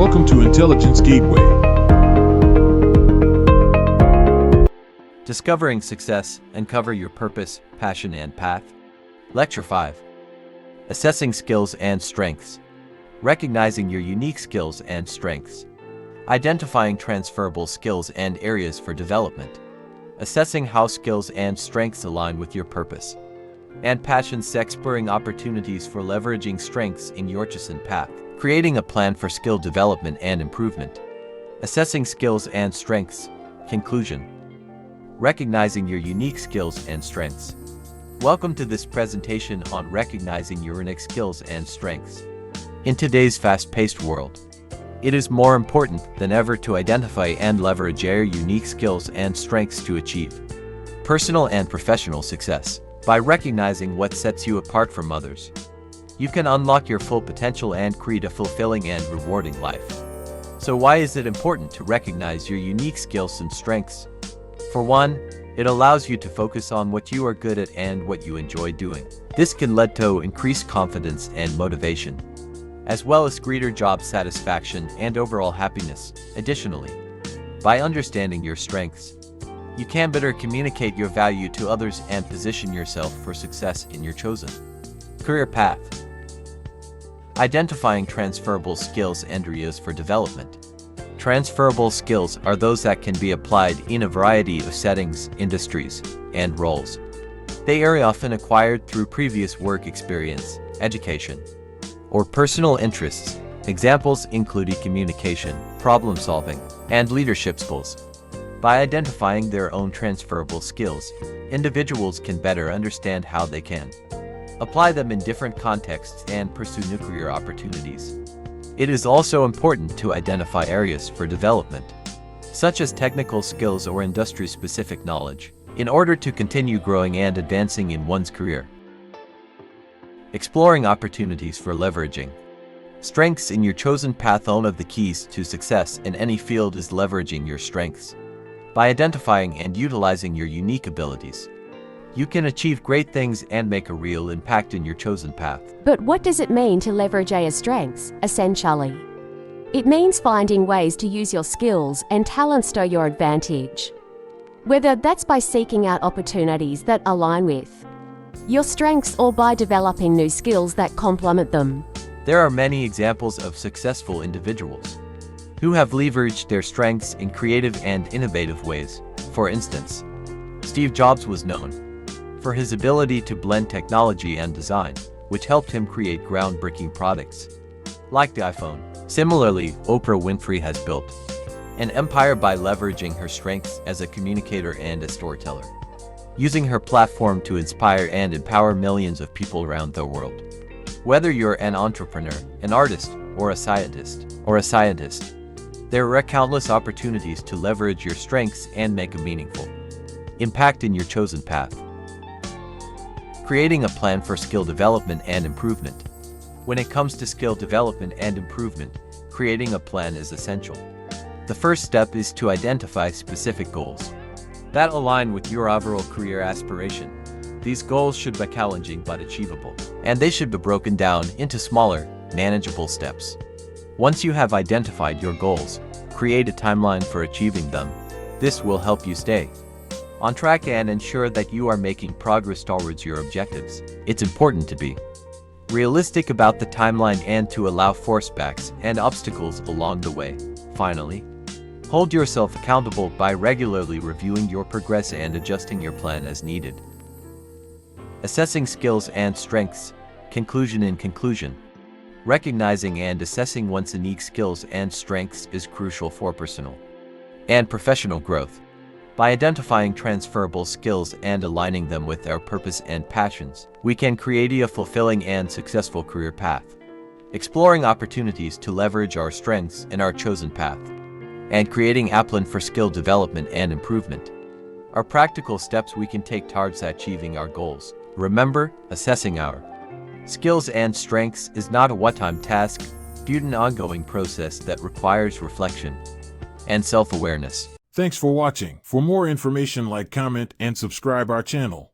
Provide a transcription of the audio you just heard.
Welcome to Intelligence Gateway. Discovering success, uncover your purpose, passion, and path. Lecture 5. Assessing skills and strengths. Recognizing your unique skills and strengths. Identifying transferable skills and areas for development. Assessing how skills and strengths align with your purpose and passions. Exploring opportunities for leveraging strengths in your chosen path. Creating a plan for skill development and improvement. Assessing skills and strengths. Conclusion. Recognizing your unique skills and strengths. Welcome to this presentation on recognizing your unique skills and strengths. In today's fast-paced world, it is more important than ever to identify and leverage your unique skills and strengths to achieve personal and professional success. By recognizing what sets you apart from others, you can unlock your full potential and create a fulfilling and rewarding life. So why is it important to recognize your unique skills and strengths? For one, it allows you to focus on what you are good at and what you enjoy doing. This can lead to increased confidence and motivation, as well as greater job satisfaction and overall happiness. Additionally, by understanding your strengths, you can better communicate your value to others and position yourself for success in your chosen career path. Identifying transferable skills and areas for development. Transferable skills are those that can be applied in a variety of settings, industries, and roles. They are often acquired through previous work experience, education, or personal interests. Examples include communication, problem solving, and leadership skills. By identifying their own transferable skills, individuals can better understand how they can apply them in different contexts and pursue new career opportunities. It is also important to identify areas for development, such as technical skills or industry-specific knowledge, in order to continue growing and advancing in one's career. Exploring opportunities for leveraging strengths in your chosen path. One of the keys to success in any field is leveraging your strengths. By identifying and utilizing your unique abilities, you can achieve great things and make a real impact in your chosen path. But what does it mean to leverage your strengths, essentially? It means finding ways to use your skills and talents to your advantage. Whether that's by seeking out opportunities that align with your strengths or by developing new skills that complement them. There are many examples of successful individuals who have leveraged their strengths in creative and innovative ways. For instance, Steve Jobs was known for his ability to blend technology and design, which helped him create groundbreaking products like the iPhone. Similarly, Oprah Winfrey has built an empire by leveraging her strengths as a communicator and a storyteller, using her platform to inspire and empower millions of people around the world. Whether you're an entrepreneur, an artist, or a scientist, there are countless opportunities to leverage your strengths and make a meaningful impact in your chosen path. Creating a plan for skill development and improvement. When it comes to skill development and improvement, creating a plan is essential. The first step is to identify specific goals that align with your overall career aspiration. These goals should be challenging but achievable, and they should be broken down into smaller, manageable steps. Once you have identified your goals, create a timeline for achieving them. This will help you stay on track and ensure that you are making progress towards your objectives. It's important to be realistic about the timeline and to allow forcebacks and obstacles along the way. Finally, hold yourself accountable by regularly reviewing your progress and adjusting your plan as needed. Assessing skills and strengths. Conclusion. In conclusion, recognizing and assessing one's unique skills and strengths is crucial for personal and professional growth. By identifying transferable skills and aligning them with our purpose and passions, we can create a fulfilling and successful career path. Exploring opportunities to leverage our strengths in our chosen path, and creating a plan for skill development and improvement are practical steps we can take towards achieving our goals. Remember, assessing our skills and strengths is not a one-time task, but an ongoing process that requires reflection and self-awareness. Thanks for watching. For more information, like, comment, and subscribe our channel.